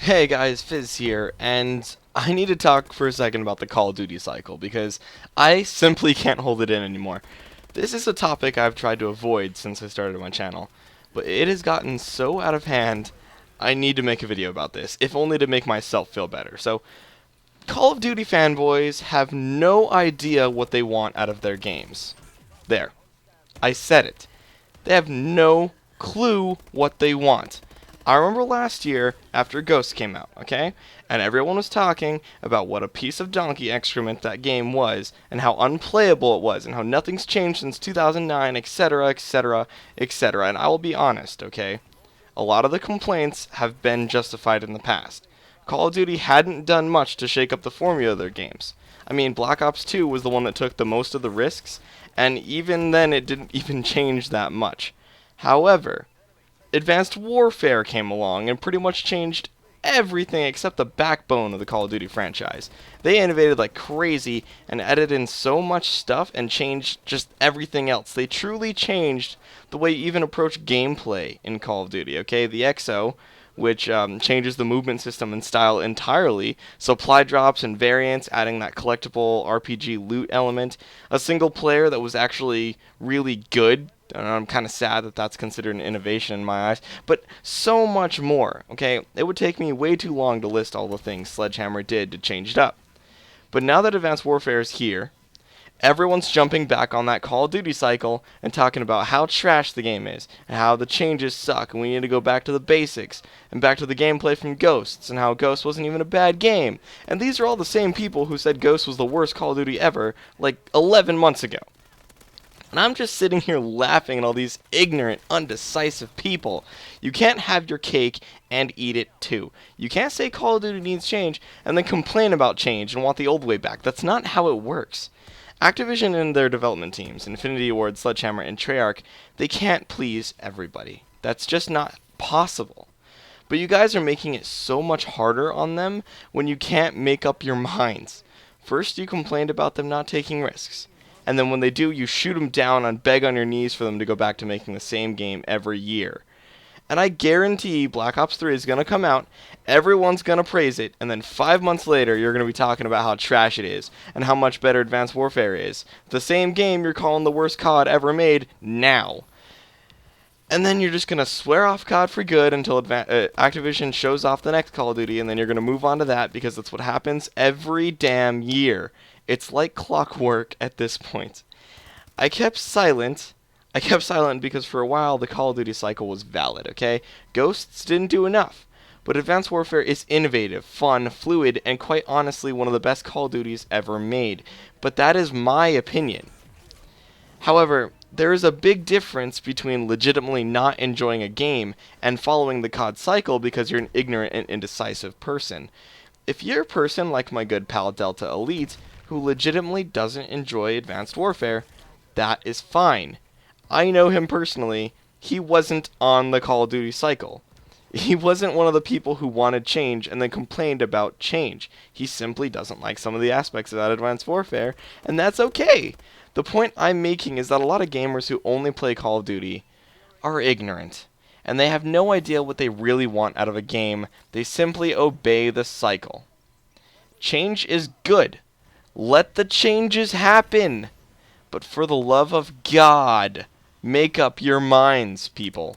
Hey guys, Fizz here, and I need to talk for a second about the Call of Duty cycle because I simply can't hold it in anymore. This is a topic I've tried to avoid since I started my channel, but it has gotten so out of hand, I need to make a video about this, if only to make myself feel better. So, Call of Duty fanboys have no idea what they want out of their games. There. I said it. They have no clue what they want. I remember last year after Ghost came out, okay? And everyone was talking about what a piece of donkey excrement that game was, and how unplayable it was, and how nothing's changed since 2009, etc., etc., etc. And I will be honest, okay? A lot of the complaints have been justified in the past. Call of Duty hadn't done much to shake up the formula of their games. I mean, Black Ops 2 was the one that took the most of the risks, and even then it didn't even change that much. However, Advanced Warfare came along and pretty much changed everything except the backbone of the Call of Duty franchise. They innovated like crazy and added in so much stuff and changed just everything else. They truly changed the way you even approach gameplay in Call of Duty, okay? The XO, which changes the movement system and style entirely, supply drops and variants, adding that collectible RPG loot element, a single player that was actually really good. And I'm kind of sad that that's considered an innovation in my eyes, but so much more, okay? It would take me way too long to list all the things Sledgehammer did to change it up. But now that Advanced Warfare is here, everyone's jumping back on that Call of Duty cycle and talking about how trash the game is, and how the changes suck, and we need to go back to the basics, and back to the gameplay from Ghosts, and how Ghost wasn't even a bad game. And these are all the same people who said Ghost was the worst Call of Duty ever, like 11 months ago. And I'm just sitting here laughing at all these ignorant, undecisive people. You can't have your cake and eat it too. You can't say Call of Duty needs change and then complain about change and want the old way back. That's not how it works. Activision and their development teams, Infinity Ward, Sledgehammer, and Treyarch, they can't please everybody. That's just not possible. But you guys are making it so much harder on them when you can't make up your minds. First, you complained about them not taking risks. And then when they do, you shoot them down and beg on your knees for them to go back to making the same game every year. And I guarantee Black Ops 3 is going to come out, everyone's going to praise it, and then 5 months later you're going to be talking about how trash it is, and how much better Advanced Warfare is. The same game you're calling the worst CoD ever made now. And then you're just going to swear off CoD for good until Activision shows off the next Call of Duty, and then you're going to move on to that because that's what happens every damn year. It's like clockwork at this point. I kept silent because for a while the Call of Duty cycle was valid, okay? Ghosts didn't do enough. But Advanced Warfare is innovative, fun, fluid, and quite honestly one of the best Call of Duties ever made. But that is my opinion. However, there is a big difference between legitimately not enjoying a game and following the COD cycle because you're an ignorant and indecisive person. If you're a person like my good pal Delta Elite, who legitimately doesn't enjoy Advanced Warfare, that is fine. I know him personally. He wasn't on the Call of Duty cycle. He wasn't one of the people who wanted change and then complained about change. He simply doesn't like some of the aspects about Advanced Warfare, and that's okay. The point I'm making is that a lot of gamers who only play Call of Duty are ignorant, and they have no idea what they really want out of a game. They simply obey the cycle. Change is good. Let the changes happen. But for the love of God, make up your minds, people.